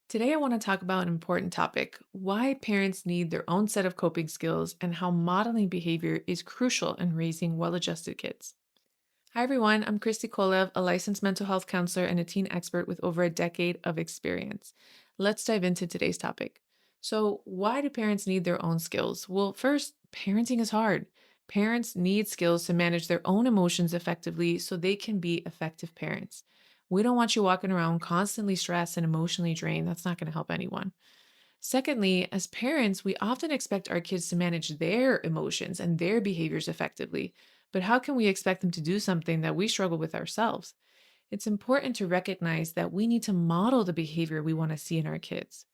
Today, I want to talk about an important topic: why parents need their own set of coping skills and how modeling behavior is crucial in raising well adjusted kids. Hi, everyone. I'm Christy Kolev, a licensed mental health counselor and a teen expert with over a decade of experience. Let's dive into today's topic. So, why do parents need their own skills? Well, first, parenting is hard. Parents need skills to manage their own emotions effectively so they can be effective parents. We don't want you walking around constantly stressed and emotionally drained. That's not going to help anyone. Secondly, as parents, we often expect our kids to manage their emotions and their behaviors effectively. But how can we expect them to do something that we struggle with ourselves? It's important to recognize that we need to model the behavior we want to see in our kids.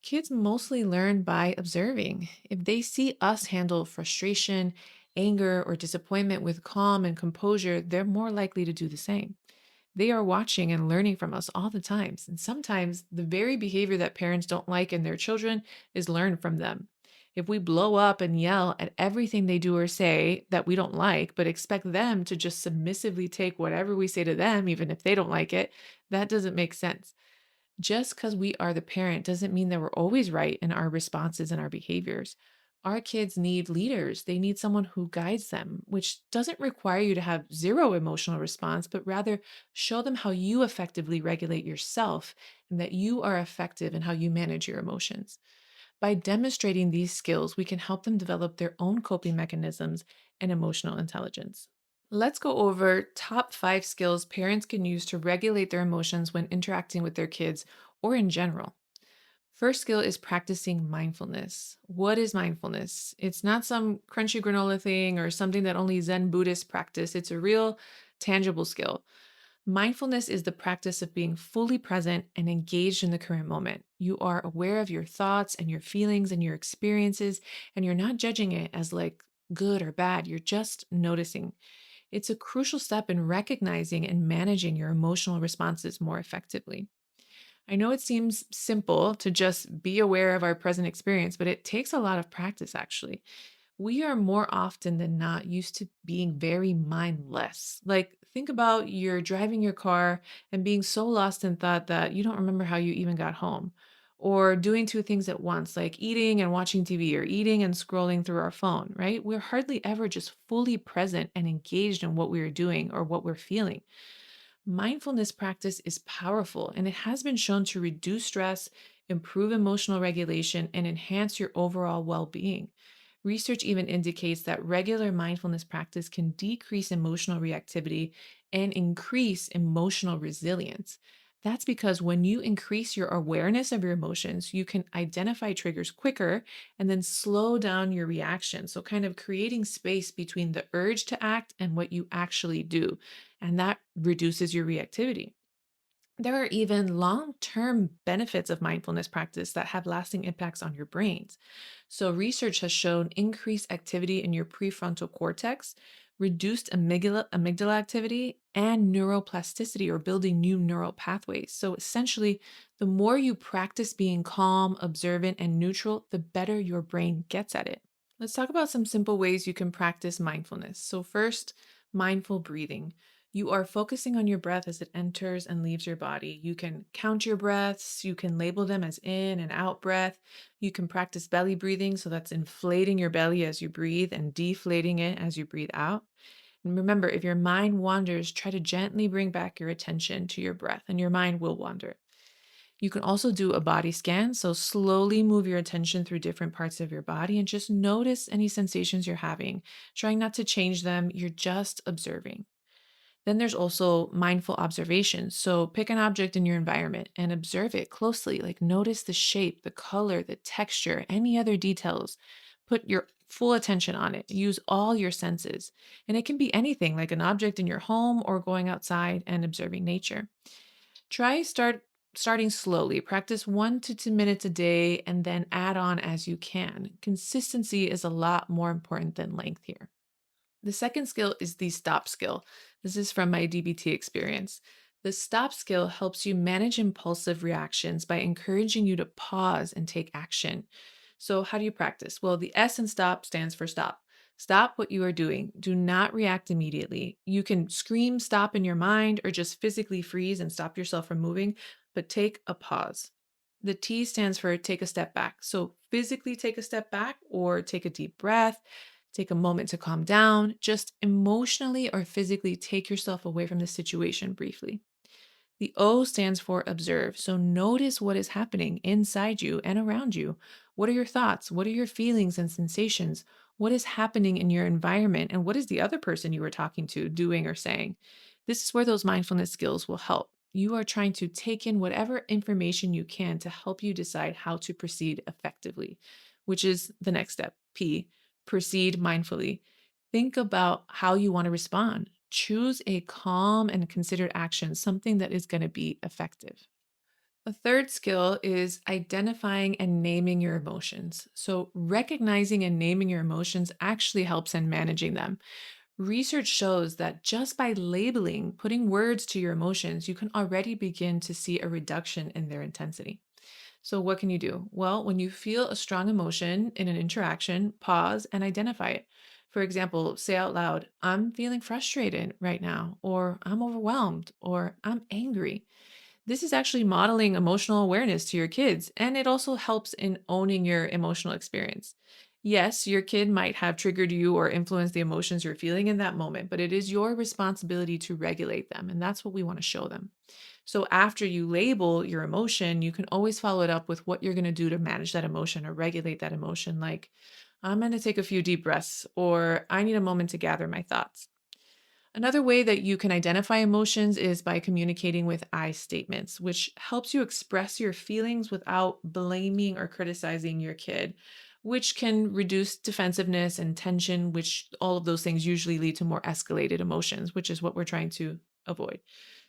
Kids mostly learn by observing. If they see us handle frustration, anger, or disappointment with calm and composure, they're more likely to do the same. They are watching and learning from us all the times. And sometimes the very behavior that parents don't like in their children is learned from them. If we blow up and yell at everything they do or say that we don't like, but expect them to just submissively take whatever we say to them, even if they don't like it, that doesn't make sense. Just because we are the parent doesn't mean that we're always right in our responses and our behaviors. Our kids need leaders. They need someone who guides them, which doesn't require you to have zero emotional response, but rather show them how you effectively regulate yourself and that you are effective in how you manage your emotions. By demonstrating these skills, we can help them develop their own coping mechanisms and emotional intelligence. Let's go over top 5 skills parents can use to regulate their emotions when interacting with their kids or in general. First skill is practicing mindfulness. What is mindfulness? It's not some crunchy granola thing or something that only Zen Buddhists practice. It's a real, tangible skill. Mindfulness is the practice of being fully present and engaged in the current moment. You are aware of your thoughts and your feelings and your experiences, and you're not judging it as like good or bad. You're just noticing. It's a crucial step in recognizing and managing your emotional responses more effectively. I know it seems simple to just be aware of our present experience, but it takes a lot of practice, actually. We are more often than not used to being very mindless. Like, think about you're driving your car and being so lost in thought that you don't remember how you even got home. Or doing two things at once, like eating and watching TV or eating and scrolling through our phone, right? We're hardly ever just fully present and engaged in what we're doing or what we're feeling. Mindfulness practice is powerful and it has been shown to reduce stress, improve emotional regulation, and enhance your overall well being. Research even indicates that regular mindfulness practice can decrease emotional reactivity and increase emotional resilience. That's because when you increase your awareness of your emotions, you can identify triggers quicker and then slow down your reaction. So, kind of creating space between the urge to act and what you actually do. And that reduces your reactivity. There are even long term benefits of mindfulness practice that have lasting impacts on your brains. So, research has shown increased activity in your prefrontal cortex, reduced amygdala activity, and neuroplasticity or building new neural pathways. So, essentially, the more you practice being calm, observant, and neutral, the better your brain gets at it. Let's talk about some simple ways you can practice mindfulness. So, first, mindful breathing. You are focusing on your breath as it enters and leaves your body. You can count your breaths, you can label them as in and out breath. You can practice belly breathing, so that's inflating your belly as you breathe and deflating it as you breathe out. And remember, if your mind wanders, try to gently bring back your attention to your breath, and your mind will wander. You can also do a body scan. So slowly move your attention through different parts of your body and just notice any sensations you're having. Trying not to change them, you're just observing. Then there's also mindful observation. So pick an object in your environment and observe it closely. Like notice the shape, the color, the texture, any other details. Put your full attention on it. Use all your senses. And it can be anything like an object in your home or going outside and observing nature. Starting slowly. Practice 1 to 2 minutes a day and then add on as you can. Consistency is a lot more important than length here. The second skill is the stop skill. This is from my DBT experience. The stop skill helps you manage impulsive reactions by encouraging you to pause and take action. So, how do you practice? Well, the S in stop stands for stop. Stop what you are doing. Do not react immediately. You can scream stop in your mind or just physically freeze and stop yourself from moving, but take a pause. The T stands for take a step back. So physically take a step back or take a deep breath, take a moment to calm down, just emotionally or physically take yourself away from the situation briefly. The O stands for observe. So notice what is happening inside you and around you. What are your thoughts? What are your feelings and sensations? What is happening in your environment? And what is the other person you were talking to doing or saying? This is where those mindfulness skills will help. You are trying to take in whatever information you can to help you decide how to proceed effectively, which is the next step. P, proceed mindfully. Think about how you want to respond. Choose a calm and considered action, something that is going to be effective. A third skill is identifying and naming your emotions. So, recognizing and naming your emotions actually helps in managing them. Research shows that just by labeling, putting words to your emotions, you can already begin to see a reduction in their intensity. So, what can you do? Well, when you feel a strong emotion in an interaction, pause and identify it. For example, say out loud, I'm feeling frustrated right now, or I'm overwhelmed, or I'm angry. This is actually modeling emotional awareness to your kids, and it also helps in owning your emotional experience. Yes, your kid might have triggered you or influenced the emotions you're feeling in that moment, but it is your responsibility to regulate them, and that's what we want to show them. So after you label your emotion, you can always follow it up with what you're going to do to manage that emotion or regulate that emotion. Like, I'm going to take a few deep breaths, or I need a moment to gather my thoughts. Another way that you can identify emotions is by communicating with I statements, which helps you express your feelings without blaming or criticizing your kid, which can reduce defensiveness and tension, which all of those things usually lead to more escalated emotions, which is what we're trying to avoid.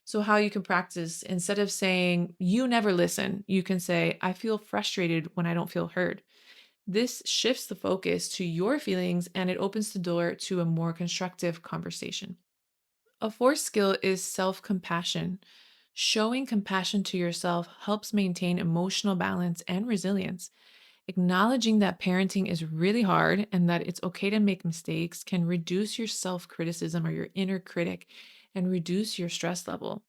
So, how you can practice instead of saying, you never listen, you can say, I feel frustrated when I don't feel heard. This shifts the focus to your feelings and it opens the door to a more constructive conversation. A fourth skill is self compassion. Showing compassion to yourself helps maintain emotional balance and resilience. Acknowledging that parenting is really hard and that it's okay to make mistakes can reduce your self criticism or your inner critic and reduce your stress level.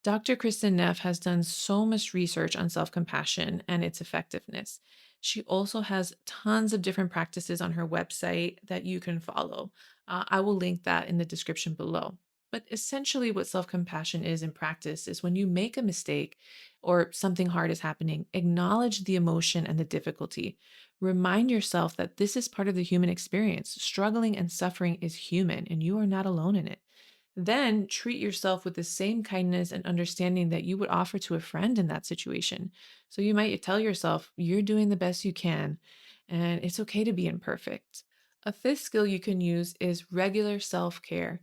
Dr. Kristen Neff has done so much research on self compassion and its effectiveness. She also has tons of different practices on her website that you can follow. I will link that in the description below. But essentially, what self compassion is in practice is when you make a mistake or something hard is happening, acknowledge the emotion and the difficulty. Remind yourself that this is part of the human experience. Struggling and suffering is human, and you are not alone in it. Then treat yourself with the same kindness and understanding that you would offer to a friend in that situation. So you might tell yourself, you're doing the best you can, and it's okay to be imperfect. A fifth skill you can use is regular self care.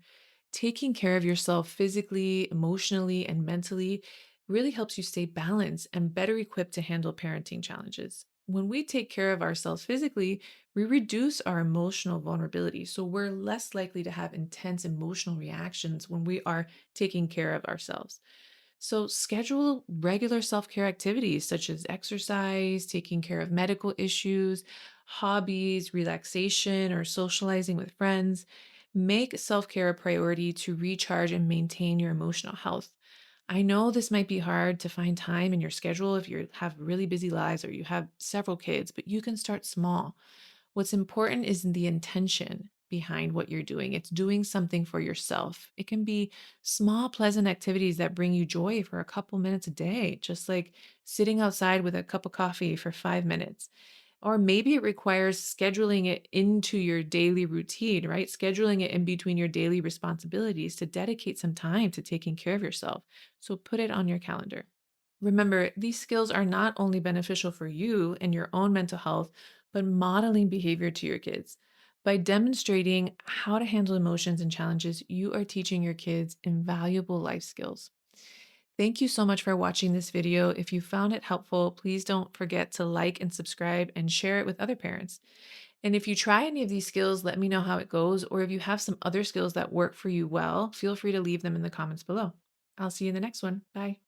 Taking care of yourself physically, emotionally, and mentally really helps you stay balanced and better equipped to handle parenting challenges. When we take care of ourselves physically, we reduce our emotional vulnerability. So we're less likely to have intense emotional reactions when we are taking care of ourselves. So, schedule regular self care activities such as exercise, taking care of medical issues, hobbies, relaxation, or socializing with friends. Make self care a priority to recharge and maintain your emotional health. I know this might be hard to find time in your schedule if you have really busy lives or you have several kids, but you can start small. What's important is the intention behind what you're doing. It's doing something for yourself. It can be small, pleasant activities that bring you joy for a couple minutes a day, just like sitting outside with a cup of coffee for 5 minutes. Or maybe it requires scheduling it into your daily routine, right? Scheduling it in between your daily responsibilities to dedicate some time to taking care of yourself. So put it on your calendar. Remember, these skills are not only beneficial for you and your own mental health, but modeling behavior to your kids. By demonstrating how to handle emotions and challenges, you are teaching your kids invaluable life skills. Thank you so much for watching this video. If you found it helpful, please don't forget to like and subscribe and share it with other parents. And if you try any of these skills, let me know how it goes. Or if you have some other skills that work for you well, feel free to leave them in the comments below. I'll see you in the next one. Bye.